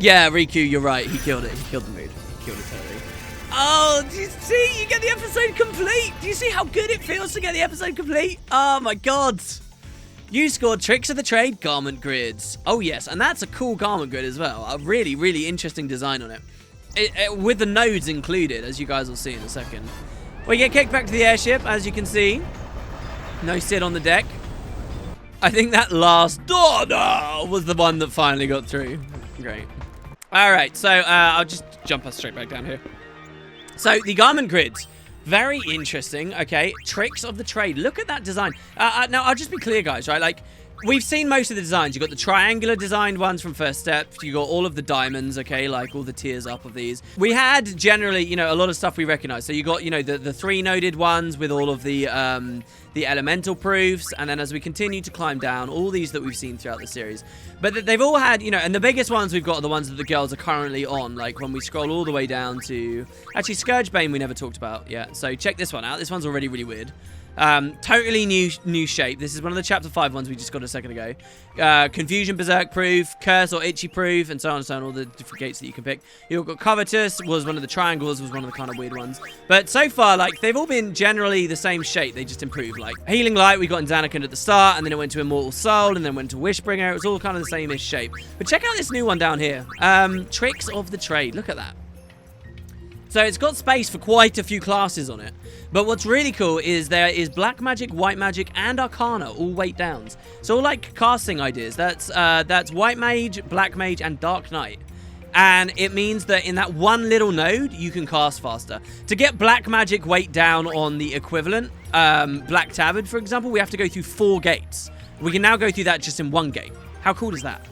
Yeah, Riku, you're right. He killed it. He killed the mood. He killed it totally. Oh, do you see? You get the episode complete. Do you see how good it feels to get the episode complete? Oh, my God. You scored Tricks of the Trade garment grids. Oh, yes. And that's a cool garment grid as well. A really, really interesting design on it. With the nodes included, as you guys will see in a second. We get kicked back to the airship, as you can see. No Sid on the deck. I think that last was the one that finally got through. Great. All right, so I'll just jump us straight back down here. So the garment grids, very interesting. Okay, Tricks of the Trade. Look at that design. Now I'll just be clear, guys. Right, like we've seen most of the designs. You got the triangular designed ones from First Step. You got all of the diamonds. Okay, like all the tiers up of these. We had generally, you know, a lot of stuff we recognize. So you got, you know, the 3-noded ones with all of the elemental proofs, and then as we continue to climb down, all these that we've seen throughout the series. But they've all had, you know, and the biggest ones we've got are the ones that the girls are currently on, like when we scroll all the way down to, actually, Scourgebane we never talked about yet, so check this one out. This one's already really weird. Totally new shape. This is one of the chapter 5 ones we just got a second ago. Confusion Berserk proof, Curse or Itchy proof, and so on and so on, all the different gates that you can pick. You've got Covetous, was one of the triangles, was one of the kind of weird ones. But so far, like, they've all been generally the same shape, they just improved. Like, Healing Light, we got in Zanakin at the start, and then it went to Immortal Soul, and then went to Wishbringer. It was all kind of the same-ish shape. But check out this new one down here. Tricks of the Trade, look at that. So it's got space for quite a few classes on it. But what's really cool is there is Black Magic, White Magic, and Arcana, all weight downs. So all like casting ideas. That's White Mage, Black Mage, and Dark Knight. And it means that in that one little node, you can cast faster. To get Black Magic weight down on the equivalent, Black Tabard, for example, we have to go through 4 gates. We can now go through that just in 1 gate. How cool is that?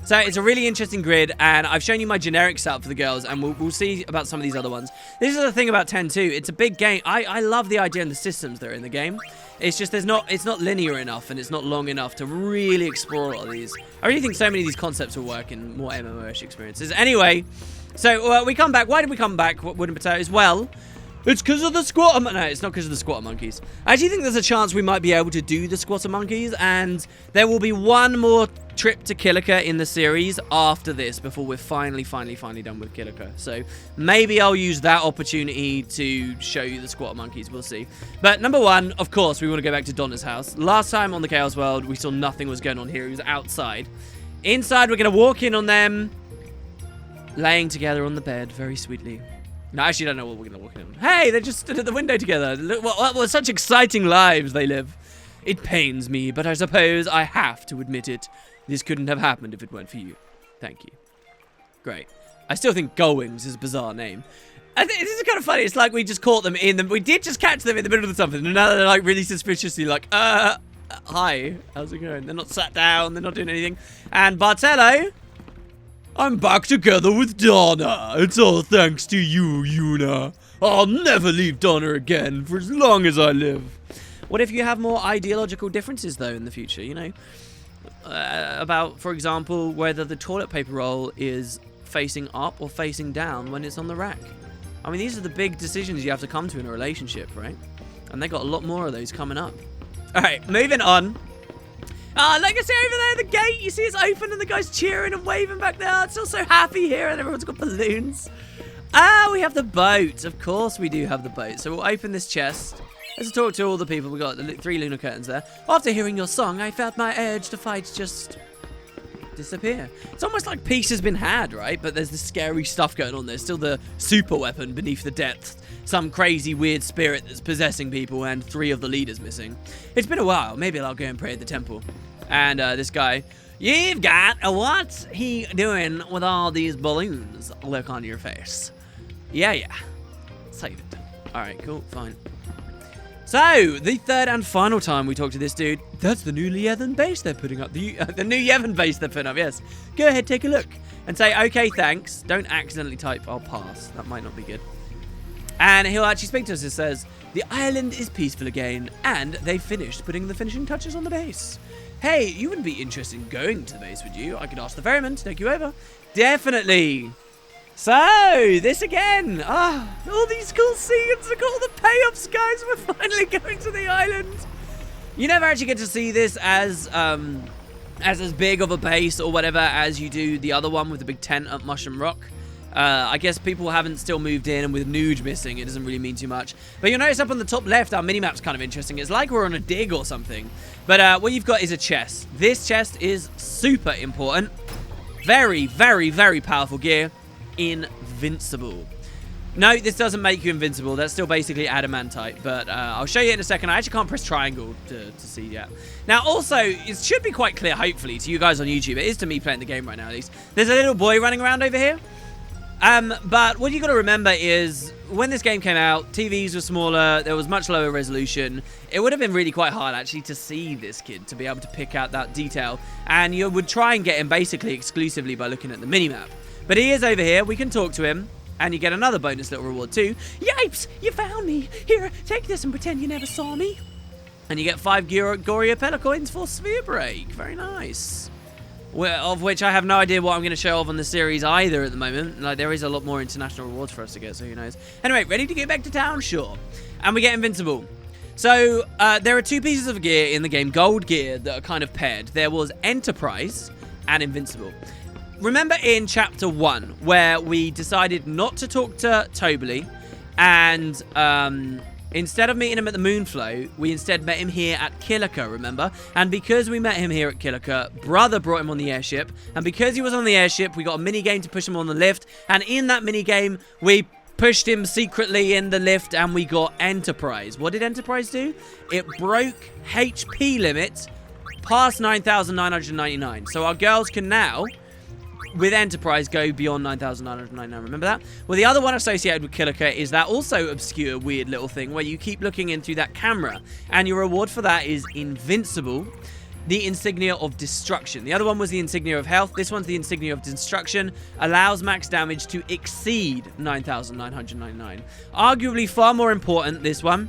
So it's a really interesting grid, and I've shown you my generic setup for the girls, and we'll see about some of these other ones. This is the thing about 10-2. It's a big game. I love the idea and the systems that are in the game. It's just it's not linear enough, and it's not long enough to really explore a lot of these. I really think so many of these concepts will work in more MMO-ish experiences. Anyway, so we come back. Why did we come back, Wooden Potatoes? Well, it's because of the squatter... No, it's not because of the squatter monkeys. I actually think there's a chance we might be able to do the squatter monkeys, and there will be one more trip to Kilika in the series after this before we're finally done with Kilika. So maybe I'll use that opportunity to show you the squatter monkeys. We'll see. But number 1, of course, we want to go back to Donna's house. Last time on the Chaos World, we saw nothing was going on here. He was outside. Inside, we're going to walk in on them laying together on the bed very sweetly. No, I actually don't know what we're going to walk in on. Hey, they just stood at the window together. Look, what such exciting lives they live. It pains me, but I suppose I have to admit it. This couldn't have happened if it weren't for you. Thank you. Great. I still think Gullwings is a bizarre name. I think this is kind of funny. It's like we just caught them in them. We did just catch them in the middle of something, and now they're like really suspiciously like, hi, how's it going? They're not sat down. They're not doing anything. And Bartello, I'm back together with Donna. It's all thanks to you, Yuna. I'll never leave Donna again for as long as I live. What if you have more ideological differences, though, in the future, you know? About, for example, whether the toilet paper roll is facing up or facing down when it's on the rack. I mean, these are the big decisions you have to come to in a relationship, right? And they got a lot more of those coming up. All right, moving on. Like I say, over there, the gate, you see it's open and the guy's cheering and waving back there. It's all so happy here and everyone's got balloons. We have the boat. Of course we do have the boat. So we'll open this chest. Let's talk to all the people. We got the 3 lunar curtains there. After hearing your song, I felt my urge to fight just disappear. It's almost like peace has been had, right? But there's this scary stuff going on. There's still the super weapon beneath the depths. Some crazy weird spirit that's possessing people and 3 of the leaders missing. It's been a while. Maybe I'll go and pray at the temple. And this guy, you've got a what's he doing with all these balloons look on your face. Yeah. Save it. All right, cool, fine. So, the 3rd and final time we talk to this dude, that's the new Yevon base they're putting up. The new Yevon base they're putting up, yes. Go ahead, take a look. And say, okay, thanks. Don't accidentally type, I'll pass. That might not be good. And he'll actually speak to us. It says, the island is peaceful again, and they've finished putting the finishing touches on the base. Hey, you wouldn't be interested in going to the base, would you? I could ask the ferryman to take you over. Definitely. So, this again. All these cool scenes. Look at all the payoffs, guys. We're finally going to the island. You never actually get to see this as as big of a base or whatever as you do the other one with the big tent at Mushroom Rock. I guess people haven't still moved in, and with Nude missing, it doesn't really mean too much. But you'll notice up on the top left, our minimap's kind of interesting. It's like we're on a dig or something. But what you've got is a chest. This chest is super important. Very, very, very powerful gear. Invincible. No, this doesn't make you invincible. That's still basically adamantite. But I'll show you in a second. I actually can't press triangle to see yet. Now, also, it should be quite clear, hopefully, to you guys on YouTube. It is to me playing the game right now, at least. There's a little boy running around over here. But what you got to remember is when this game came out, TVs were smaller, there was much lower resolution. It would have been really quite hard actually to see this kid, to be able to pick out that detail. And you would try and get him basically exclusively by looking at the minimap. But he is over here, we can talk to him, and you get another bonus little reward too. Yipes, you found me. Here, take this and pretend you never saw me. And you get 5 Goria Pella coins for Sphere Break. Very nice. Of which I have no idea what I'm going to show off on the series either at the moment. Like, there is a lot more international rewards for us to get, so who knows. Anyway, ready to get back to town? Sure. And we get Invincible. So, there are 2 pieces of gear in the game, gold gear, that are kind of paired. There was Enterprise and Invincible. Remember in Chapter 1, where we decided not to talk to Tobly, and instead of meeting him at the Moonflow, we instead met him here at Kilika, remember? And because we met him here at Kilika, Brother brought him on the airship. And because he was on the airship, we got a mini-game to push him on the lift. And in that mini-game, we pushed him secretly in the lift and we got Enterprise. What did Enterprise do? It broke HP limit past 9,999. So our girls can now, with Enterprise, go beyond 9,999. Remember that? Well, the other one associated with Kilika is that also obscure, weird little thing where you keep looking in through that camera. And your reward for that is Invincible, the Insignia of Destruction. The other one was the Insignia of Health. This one's the Insignia of Destruction. Allows max damage to exceed 9,999. Arguably far more important, this one.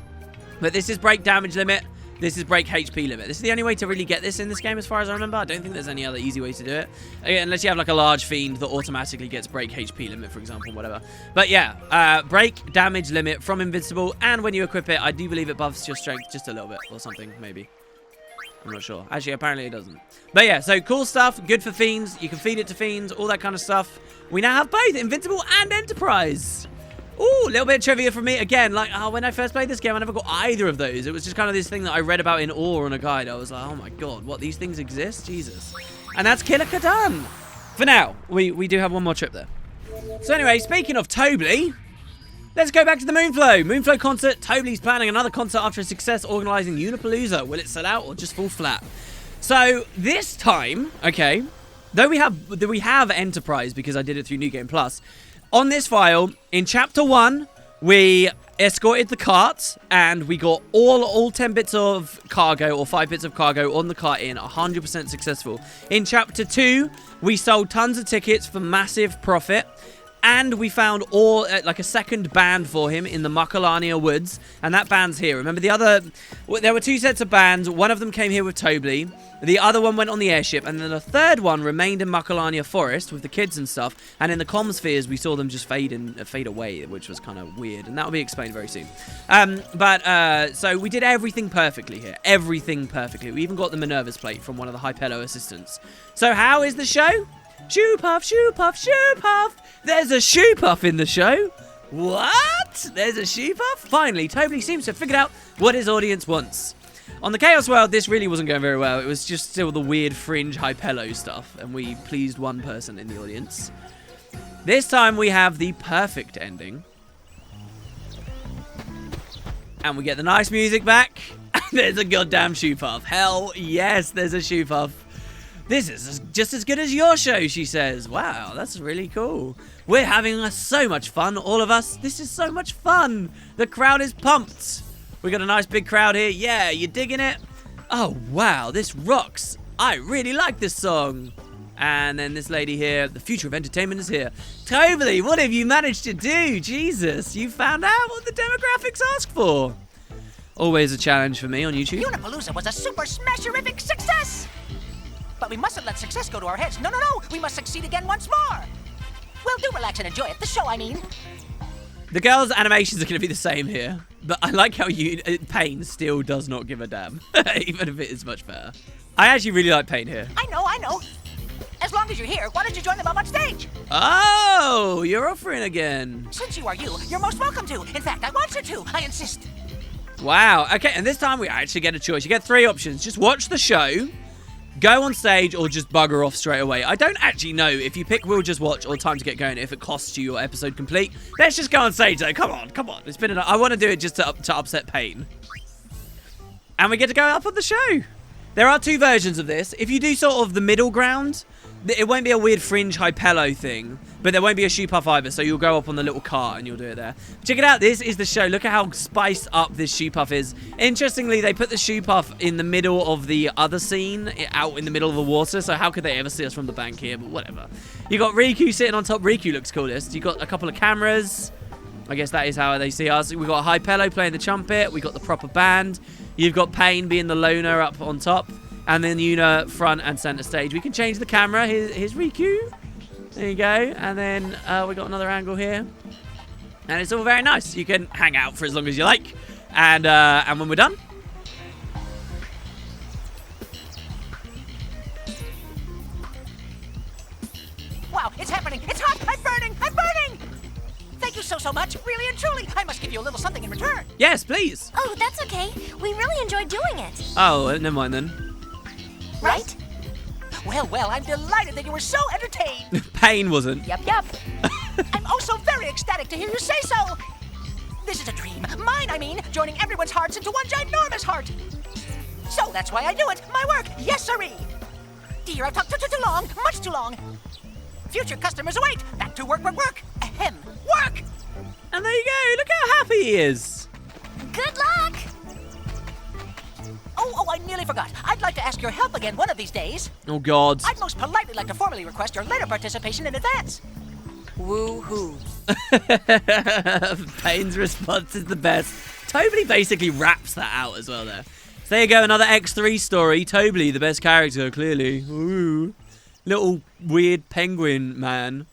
But this is break damage limit. This is break HP limit. This is the only way to really get this in this game as far as I remember. I don't think there's any other easy way to do it. Unless you have like a large fiend that automatically gets break HP limit, for example, whatever. But yeah, break damage limit from Invincible. And when you equip it, I do believe it buffs your strength just a little bit or something, maybe. I'm not sure. Actually, apparently it doesn't. But yeah, so cool stuff. Good for fiends. You can feed it to fiends, all that kind of stuff. We now have both Invincible and Enterprise. Ooh, a little bit of trivia from me. Again, like, when I first played this game, I never got either of those. It was just kind of this thing that I read about in awe on a guide. I was like, oh my god, what, these things exist? Jesus. And that's Kilika done. For now, we do have one more trip there. So anyway, speaking of Tobly, let's go back to the Moonflow. Moonflow concert. Tobly's planning another concert after a success organising Unipalooza. Will it sell out or just fall flat? So this time, okay, though we have Enterprise because I did it through New Game Plus. On this file, in Chapter 1, we escorted the cart, and we got all 10 bits of cargo, or 5 bits of cargo on the cart in, 100% successful. In Chapter 2, we sold tons of tickets for massive profit, and we found like a second band for him in the Muckalania Woods, and that band's here. Remember there were 2 sets of bands. One of them came here with Tobly. The other one went on the airship, and then the third one remained in Muckalania Forest with the kids and stuff. And in the comm spheres, we saw them just fade away, which was kind of weird, and that will be explained very soon. So we did everything perfectly here, everything perfectly. We even got the Minerva's plate from one of the Hypello assistants. So how is the show? Shoe puff, shoe puff, shoe puff. There's a shoe puff in the show. What? There's a shoe puff? Finally, Tobly seems to have figured out what his audience wants. On the Chaos World, this really wasn't going very well. It was just still the weird fringe Hypello stuff, and we pleased one person in the audience. This time we have the perfect ending. And we get the nice music back. And there's a goddamn shoe puff. Hell yes, there's a shoe puff. This is just as good as your show, she says. Wow, that's really cool. We're having so much fun, all of us. This is so much fun. The crowd is pumped. We got a nice big crowd here. Yeah, you digging it? Oh, wow, this rocks. I really like this song. And then this lady here, the future of entertainment is here. Tobly, what have you managed to do? Jesus, you found out what the demographics ask for. Always a challenge for me on YouTube. Unipalooza was a super smasherific success. But we mustn't let success go to our heads. No. We must succeed again once more. Well, do relax and enjoy it. The show, I mean. The girls' animations are going to be the same here. But I like how Pain still does not give a damn. Even if it is much better. I actually really like Pain here. I know. As long as you're here, why don't you join them up on stage? Oh, you're offering again. Since you are you're most welcome to. In fact, I want you to. I insist. Wow. Okay, and this time we actually get a choice. You get 3 options. Just watch the show, go on stage, or just bugger off straight away. I don't actually know if you pick We'll Just Watch or Time to Get Going if it costs you your episode complete. Let's just go on stage, though. Come on. It's been enough. I want to do it just to upset Pain. And we get to go up on the show. There are 2 versions of this. If you do sort of the middle ground, it won't be a weird fringe hypello thing, but there won't be a shoe puff either, so you'll go up on the little cart and you'll do it there. Check it out, this is the show. Look at how spiced up this shoe puff is. Interestingly, they put the shoe puff in the middle of the other scene, out in the middle of the water, so how could they ever see us from the bank here, but whatever. You got Riku sitting on top. Riku looks coolest. You got a couple of cameras. I guess that is how they see us. We got Hypello playing the trumpet. We got the proper band. You've got Pain being the loner up on top. And then Yuna front and center stage. We can change the camera. Here's Riku. There you go. And then we got another angle here. And it's all very nice. You can hang out for as long as you like. And when we're done. Wow, it's happening. It's hot. I'm burning. Thank you so much. Really and truly. I must give you a little something in return. Yes, please. Oh, that's okay. We really enjoyed doing it. Oh, never mind then. Right? Well, I'm delighted that you were so entertained. Pain wasn't. Yep. I'm oh so very ecstatic to hear you say so. This is a dream. Mine, I mean, joining everyone's hearts into one ginormous heart. So that's why I do it. My work. Yes, sirree. Dear, I've talked too long. Much too long. Future customers await. Back to work. Ahem. Work! And there you go. Look how happy he is. Good luck! Oh, I nearly forgot. I'd like to ask your help again one of these days. Oh, God. I'd most politely like to formally request your later participation in advance. Woo-hoo. Pain's response is the best. Tobly basically raps that out as well there. So there you go, another X-2 story. Tobly, the best character, clearly. Ooh. Little weird penguin man.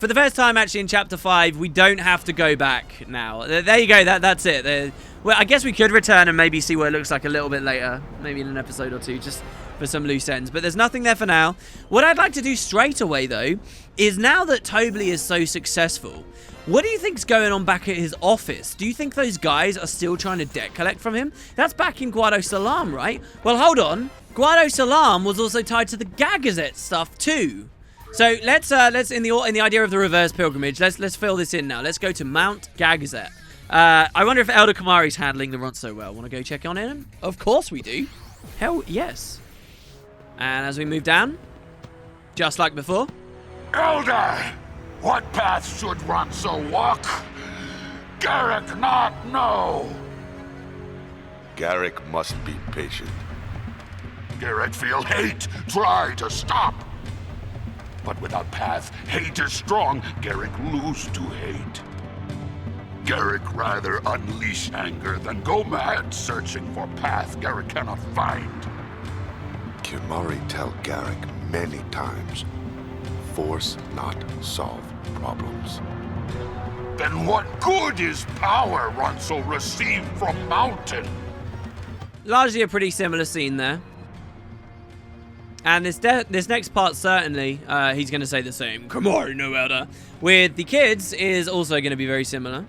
For the first time, actually, in Chapter 5, we don't have to go back now. There you go. That's it. Well, I guess we could return and maybe see what it looks like a little bit later. Maybe in an episode or 2, just for some loose ends. But there's nothing there for now. What I'd like to do straight away, though, is now that Tobly is so successful, what do you think's going on back at his office? Do you think those guys are still trying to debt collect from him? That's back in Guado Salam, right? Well, hold on. Guado Salam was also tied to the Gagazette stuff, too. So let's in the idea of the reverse pilgrimage, let's fill this in now. Let's go to Mount Gagazette. I wonder if Elder Kamari's handling the Ronso well. Want to go check on him? Of course we do. Hell yes. And as we move down, just like before. Elder, what path should Ronso walk? Garrick not know. Garrick must be patient. Garrick feel hate, try to stop. But without path, hate is strong. Garrick lose to hate. Garrick rather unleash anger than go mad searching for path Garrick cannot find. Kimari tell Garrick many times, force not solve problems. Then what good is power Ronso received from Mountain? Largely a pretty similar scene there. And this next part, certainly, he's going to say the same. Kamari, no elder. With the kids is also going to be very similar.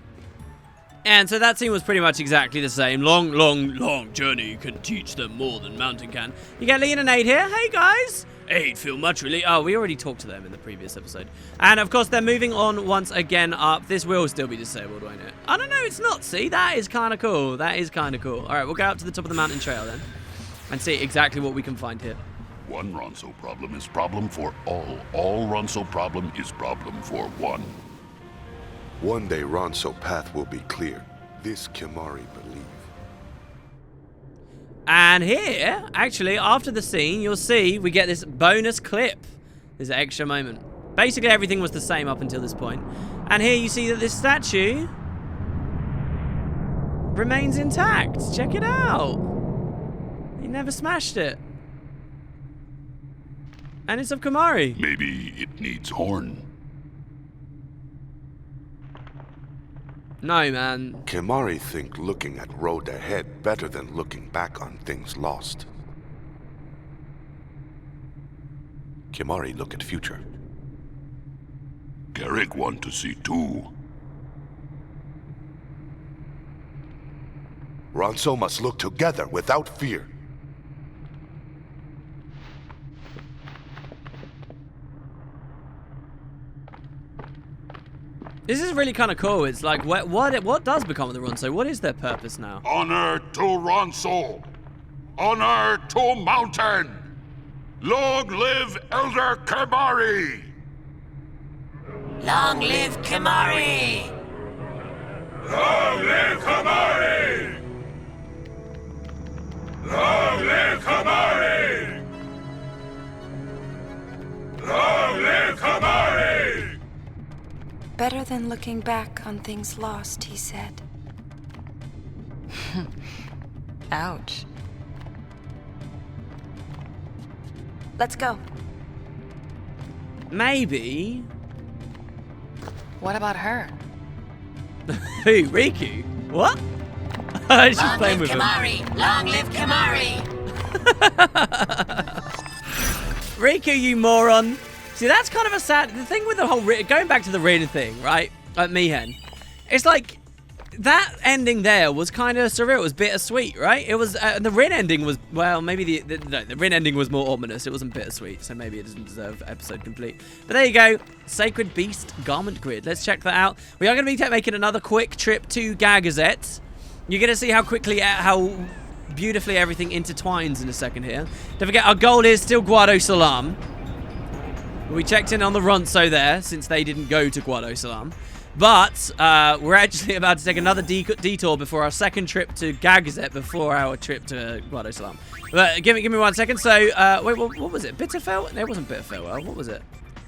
And so that scene was pretty much exactly the same. Long journey can teach them more than mountain can. You get Leon and Aid here. Hey, guys. Aid feel much relief. Oh, we already talked to them in the previous episode. And, of course, they're moving on once again up. This will still be disabled, won't it? I don't know. It's not. See, that is kind of cool. That is kind of cool. All right, we'll go up to the top of the mountain trail then and see exactly what we can find here. One Ronso problem is problem for all. All Ronso problem is problem for one. One day Ronso path will be clear. This Kimari believe. And here, actually, after the scene, you'll see we get this bonus clip. This extra moment. Basically, everything was the same up until this point. And here you see that this statue remains intact. Check it out. He never smashed it. And it's of Kamari. Maybe it needs horn. No, man. Kimari think looking at road ahead better than looking back on things lost. Kimari look at future. Garrick want to see too. Ronso must look together without fear. This is really kind of cool. It's like, what does become of the Ronso? What is their purpose now? Honor to Ronso. Honor to Mountain. Long live Elder Kimari. Long live Kimari! Long live Kimari! Long live Kimari! Long live Kimari! Better than looking back on things lost, he said. Ouch. Let's go. Maybe. What about her? Who? Riku? What? She's playing with him. Long live Kimari! Riku, you moron. See, that's kind of a sad... The thing with the whole... Going back to the Rin thing, right? Like Mihen. It's like... That ending there was kind of surreal. It was bittersweet, right? It was... the Rin ending was... Well, maybe the Rin ending was more ominous. It wasn't bittersweet, so maybe it doesn't deserve episode complete. But there you go. Sacred Beast Garment Grid. Let's check that out. We are going to be making another quick trip to Gagazet. You're going to see how quickly... How beautifully everything intertwines in a second here. Don't forget, our goal is still Guado Salam. We checked in on the Ronso there, since they didn't go to Guado Salam. But we're actually about to take another detour before our second trip to Gagazet before our trip to Guado Salam. But give me 1 second. So, wait, what was it? Bitterfell? No, it wasn't Bitterfell. What was it?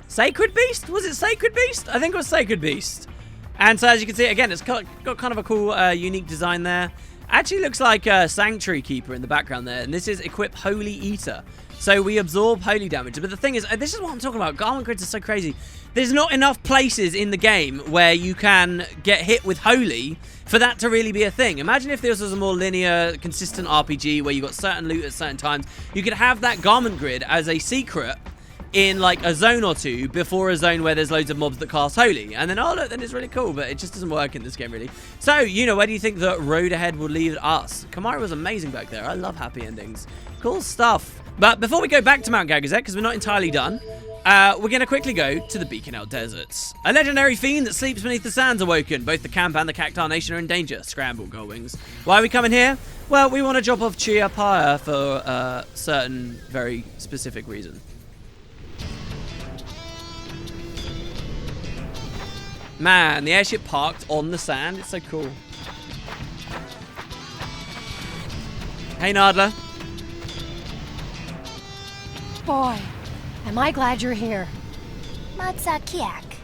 Sacred Beast? Was it Sacred Beast? I think it was Sacred Beast. And so, as you can see, again, it's got kind of a cool, unique design there. Actually looks like a Sanctuary Keeper in the background there. And this is Equip Holy Eater. So we absorb holy damage. But the thing is, this is what I'm talking about. Garment grids are so crazy. There's not enough places in the game where you can get hit with holy for that to really be a thing. Imagine if this was a more linear, consistent RPG where you got certain loot at certain times. You could have that garment grid as a secret in like a zone or two before a zone where there's loads of mobs that cast holy. And then, oh look, then it's really cool, but it just doesn't work in this game really. So, you know, where do you think the road ahead will lead us? Kimari was amazing back there. I love happy endings. Cool stuff. But before we go back to Mount Gagazet, because we're not entirely done, we're going to quickly go to the Beacon Out Deserts. A legendary fiend that sleeps beneath the sands awoken. Both the camp and the Cactar Nation are in danger. Scramble, Gullwings. Why are we coming here? Well, we want to drop off Chia Pyre for a certain, very specific reason. Man, the airship parked on the sand. It's so cool. Hey, Nadla. Boy, am I glad you're here. Matsakiak.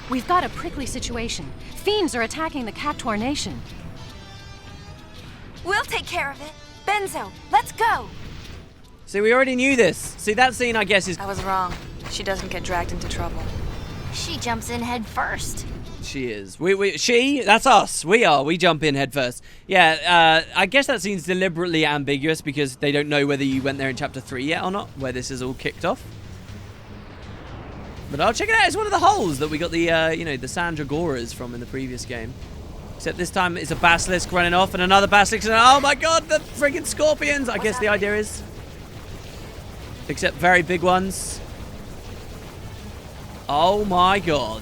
We've got a prickly situation. Fiends are attacking the Cactuar Nation. We'll take care of it. Benzo, let's go. See, we already knew this. See, that scene, I guess, is... I was wrong. She doesn't get dragged into trouble. She jumps in head first. She is. She? That's us. We jump in head first. Yeah, I guess that seems deliberately ambiguous because they don't know whether you went there in Chapter 3 yet or not, where this is all kicked off. But I'll check it out. It's one of the holes that we got the, you know, the Sandragoras from in the previous game. Except this time it's a Basilisk running off and another Basilisk. And, oh my god, the friggin' scorpions! I guess the idea is. Except very big ones. Oh my god.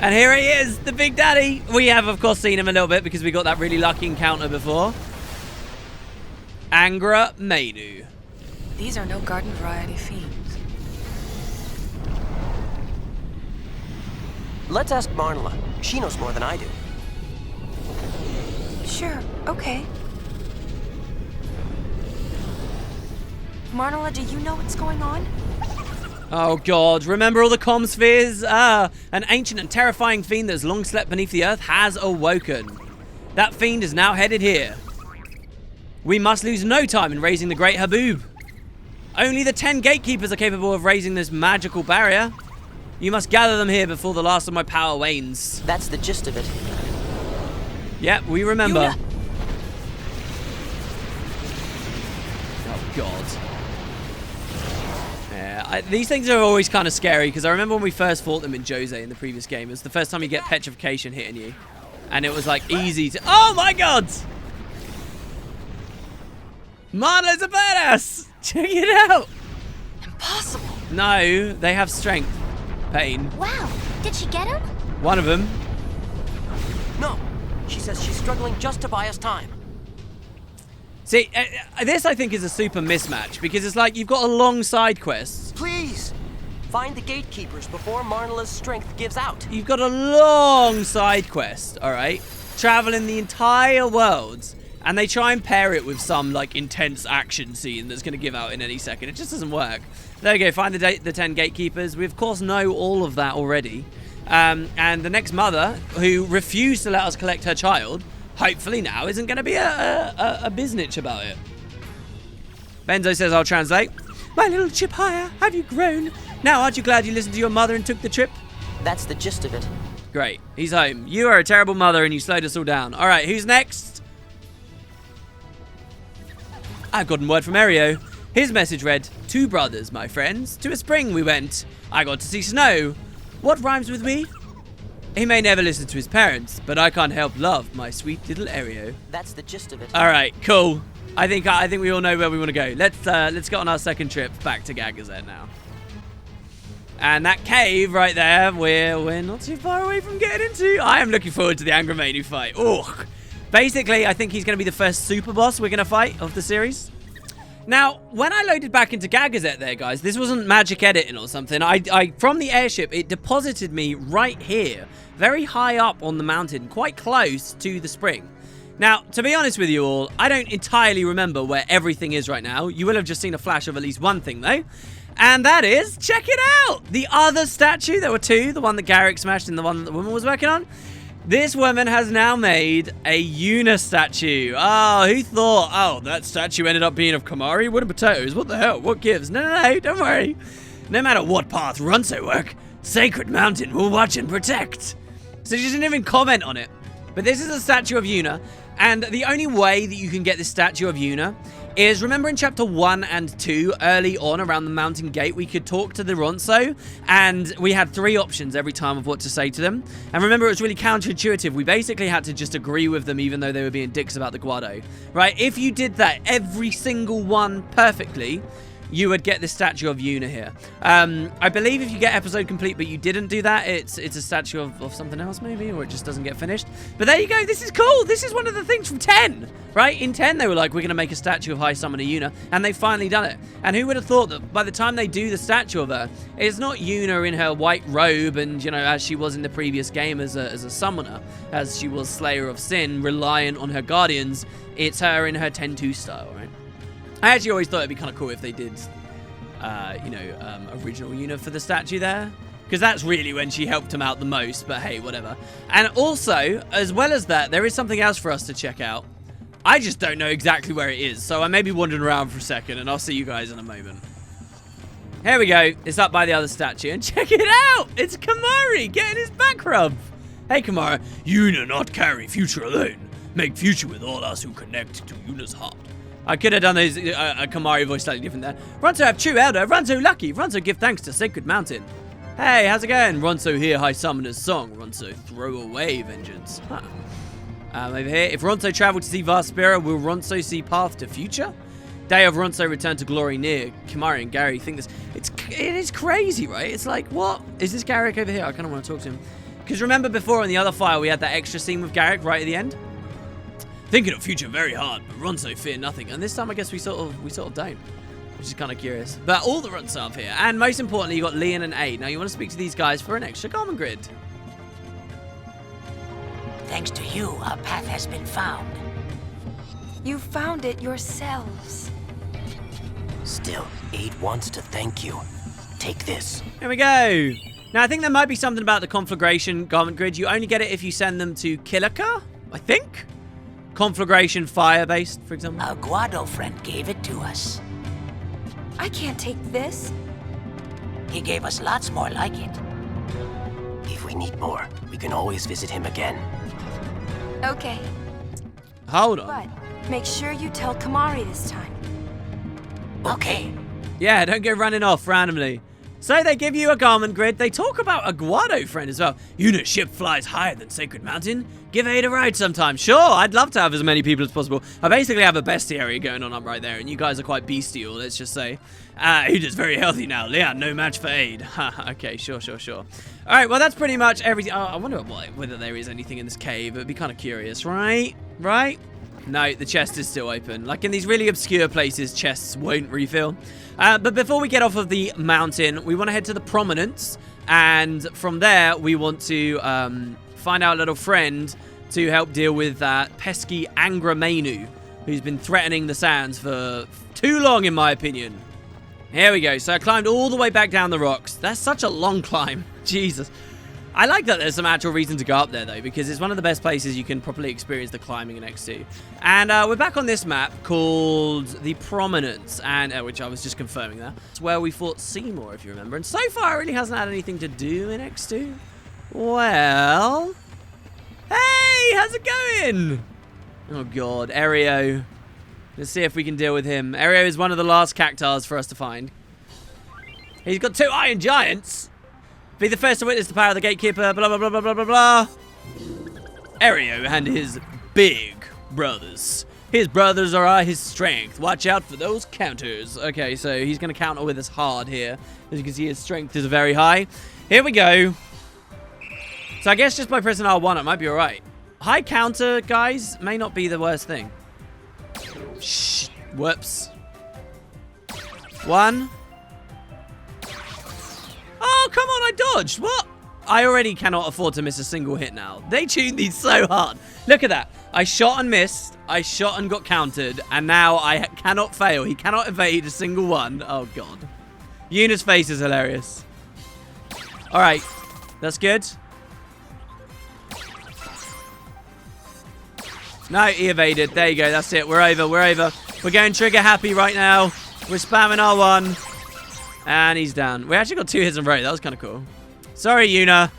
And here he is, the Big Daddy. We have, of course, seen him a little bit because we got that really lucky encounter before. Angra Mainyu. These are no garden variety fiends. Let's ask Marnela. She knows more than I do. Sure, okay. Marnela, do you know what's going on? Oh god, remember all the comm spheres? An ancient and terrifying fiend that has long slept beneath the earth has awoken. That fiend is now headed here. We must lose no time in raising the Great Haboob. Only the 10 gatekeepers are capable of raising this magical barrier. You must gather them here before the last of my power wanes. That's the gist of it. Yep, we remember. Yuna. Oh god. These things are always kind of scary because I remember when we first fought them in Jose in the previous game. It was the first time you get petrification hitting you. And it was like easy to... Oh my god! Marla's a badass! Check it out! Impossible. No, they have strength. Pain. Wow, did she get him? One of them. No. She says she's struggling just to buy us time. See, this I think is a super mismatch because it's like you've got a long side quest. Please! Find the gatekeepers before Marnala's strength gives out. You've got a long side quest, alright? Traveling the entire world. And they try and pair it with some, like, intense action scene that's going to give out in any second. It just doesn't work. There we go. Find the 10 gatekeepers. We, of course, know all of that already. And the next mother, who refused to let us collect her child, hopefully now isn't going to be a biznitch about it. Benzo says, I'll translate. My little Chip-hire, have you grown? Now, aren't you glad you listened to your mother and took the trip? That's the gist of it. Great. He's home. You are a terrible mother and you slowed us all down. All right, who's next? I've gotten word from Ario. His message read, 2 brothers, my friends. To a spring we went. I got to see snow. What rhymes with me? He may never listen to his parents, but I can't help love my sweet little Ario. That's the gist of it. All right, cool. I think we all know where we want to go. Let's go on our second trip back to Gagazet now. And that cave right there, we're not too far away from getting into. I am looking forward to the Angramanu fight. Ugh. Basically, I think he's going to be the first super boss we're going to fight of the series. Now, when I loaded back into Gagazet there, guys, this wasn't magic editing or something. I from the airship, it deposited me right here, very high up on the mountain, quite close to the spring. Now, to be honest with you all, I don't entirely remember where everything is right now. You will have just seen a flash of at least one thing, though. And that is, check it out! The other statue, there were 2, the one that Garrick smashed and the one that the woman was working on. This woman has now made a Yuna statue. Oh, who thought? Oh, that statue ended up being of Kamari? Wooden potatoes? What the hell? What gives? No, don't worry. No matter what path Ronso work, Sacred Mountain will watch and protect. So she didn't even comment on it. But this is a statue of Yuna, and the only way that you can get this statue of Yuna is, remember in chapter 1 and 2, early on around the mountain gate, we could talk to the Ronso, and we had 3 options every time of what to say to them. And remember, it was really counterintuitive. We basically had to just agree with them, even though they were being dicks about the Guado. Right? If you did that, every single one perfectly, you would get the statue of Yuna here. I believe if you get episode complete, but you didn't do that, it's a statue of something else, maybe, or it just doesn't get finished. But there you go. This is cool. This is one of the things from 10, right? In 10, they were like, we're going to make a statue of High Summoner Yuna, and they've finally done it. And who would have thought that by the time they do the statue of her, it's not Yuna in her white robe and, you know, as she was in the previous game as a summoner, as she was Slayer of Sin, reliant on her guardians. It's her in her 10-2 style, right? I actually always thought it'd be kind of cool if they did, original Yuna for the statue there. Because that's really when she helped him out the most, but hey, whatever. And also, as well as that, there is something else for us to check out. I just don't know exactly where it is, so I may be wandering around for a second, and I'll see you guys in a moment. Here we go. It's up by the other statue, and check it out! It's Kamari getting his back rub. Hey, Kamara. Yuna not carry future alone. Make future with all us who connect to Yuna's heart. I could have done those Kamari voice slightly different there. Ronso have true elder. Ronso lucky. Ronso give thanks to Sacred Mountain. Hey, how's it going? Ronso hear High Summoner's song. Ronso throw away vengeance. Huh. Over here. If Ronso travel to see Vaspera, will Ronso see path to future? Day of Ronso return to glory near. Kamari and Gary think this. It is crazy, right? It's like, what? Is this Garrick over here? I kind of want to talk to him. Because remember before in the other file, we had that extra scene with Garrick right at the end? Thinking of future very hard, but Ronso fear nothing. And this time, I guess we sort of don't, which is kind of curious. But all the Ronso up here, and most importantly, you got Leon and Aid. Now you want to speak to these guys for an extra common grid. Thanks to you, our path has been found. You found it yourselves. Still, Aid wants to thank you. Take this. Here we go. Now I think there might be something about the conflagration garment grid. You only get it if you send them to Kilika, I think. Conflagration fire-based, for example. A Guado friend gave it to us. I can't take this. He gave us lots more like it. If we need more, we can always visit him again. Okay, Hold on. but make sure you tell Kamari this time. Okay. Yeah, don't go running off randomly. So they give you a garment grid. They talk about a Guado friend as well. Unit ship flies higher than Sacred Mountain. Give aid a ride sometime. Sure, I'd love to have as many people as possible. I basically have a bestiary going on up right there, and you guys are quite bestial, let's just say. Uda's very healthy now. Leon, no match for aid. Okay, sure. All right, well, that's pretty much everything. I wonder whether there is anything in this cave. It would be kind of curious, right? Right? No, the chest is still open. Like in these really obscure places, chests won't refill. But before we get off of the mountain, we want to head to the prominence. And from there, we want to find our little friend to help deal with that pesky Angramenu, who's been threatening the sands for too long, in my opinion. Here we go. So I climbed all the way back down the rocks. That's such a long climb. Jesus. I like that there's some actual reason to go up there, though, because it's one of the best places you can properly experience the climbing in X2. And we're back on this map called the Prominence, and which I was just confirming there. It's where we fought Seymour, if you remember. And so far, it really hasn't had anything to do in X2. Well... Hey, how's it going? Oh, God. Aereo. Let's see if we can deal with him. Aereo is one of the last cactars for us to find. He's got 2 Iron Giants. Be the first to witness the power of the Gatekeeper, blah, blah, blah, blah, blah, blah, blah. Aereo and his big brothers. His brothers are his strength. Watch out for those counters. Okay, so he's going to counter with us hard here. As you can see, his strength is very high. Here we go. So I guess just by pressing R1, it might be all right. High counter, guys, may not be the worst thing. Shh. Whoops. 1. Oh, come on, I dodged. What? I already cannot afford to miss a single hit now. They tuned these so hard. Look at that. I shot and missed. I shot and got countered. And now I cannot fail. He cannot evade a single one. Oh, God. Yuna's face is hilarious. All right. That's good. No, he evaded. There you go. That's it. We're over. We're going trigger happy right now. We're spamming R1. And he's down. We actually got 2 hits in a row. That was kind of cool. Sorry, Yuna.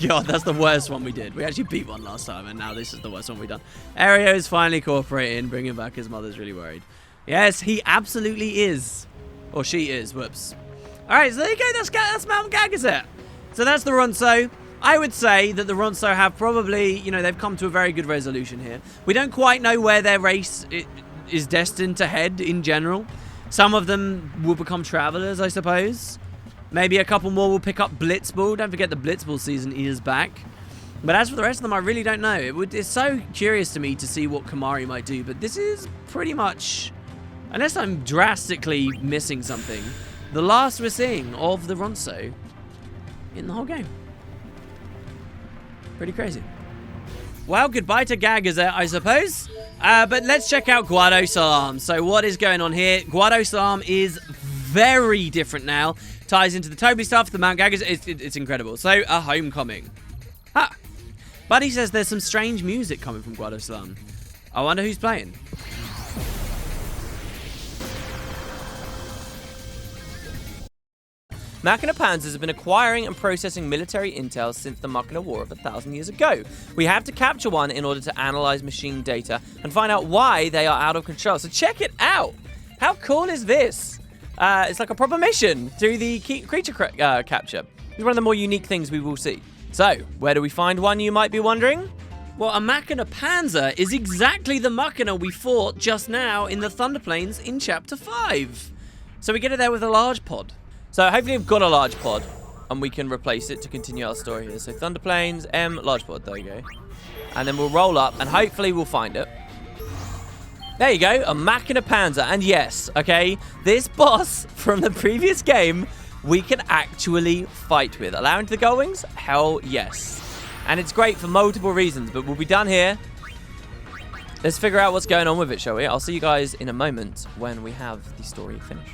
God, that's the worst one we did. We actually beat one last time, and now this is the worst one we've done. Aereo is finally cooperating, bringing back his mother's really worried. Yes, he absolutely is. Or she is. Whoops. All right, so there you go. That's Mount Gagazet. So that's the Ronso. I would say that the Ronso have probably, they've come to a very good resolution here. We don't quite know where their race is destined to head in general. Some of them will become travelers, I suppose. Maybe a couple more will pick up Blitzball. Don't forget the Blitzball season is back. But as for the rest of them, I really don't know. It's so curious to me to see what Kimahri might do. But this is pretty much, unless I'm drastically missing something, the last we're seeing of the Ronso in the whole game. Pretty crazy. Well, goodbye to Gagazet, I suppose. But let's check out Guado Salam. So what is going on here? Guado Salam is very different now. Ties into the Toby stuff, the Mount Gagazet. It's incredible. So, a homecoming. Ha! Buddy says there's some strange music coming from Guado Salam. I wonder who's playing. Machina Panzers have been acquiring and processing military intel since the Machina War of 1,000 years ago. We have to capture one in order to analyze machine data and find out why they are out of control. So check it out. How cool is this? It's like a proper mission through the creature capture. It's one of the more unique things we will see. So, where do we find one, you might be wondering? Well, a Machina Panzer is exactly the Machina we fought just now in the Thunder Plains in Chapter 5. So we get it there with a large pod. So hopefully we've got a large pod, and we can replace it to continue our story here. So Thunder Plains, M, large pod, there you go. And then we'll roll up, and hopefully we'll find it. There you go, a Machina Panzer. And yes, okay, this boss from the previous game, we can actually fight with. Allowing the Gull Wings? Hell yes. And it's great for multiple reasons, but we'll be done here. Let's figure out what's going on with it, shall we? I'll see you guys in a moment when we have the story finished.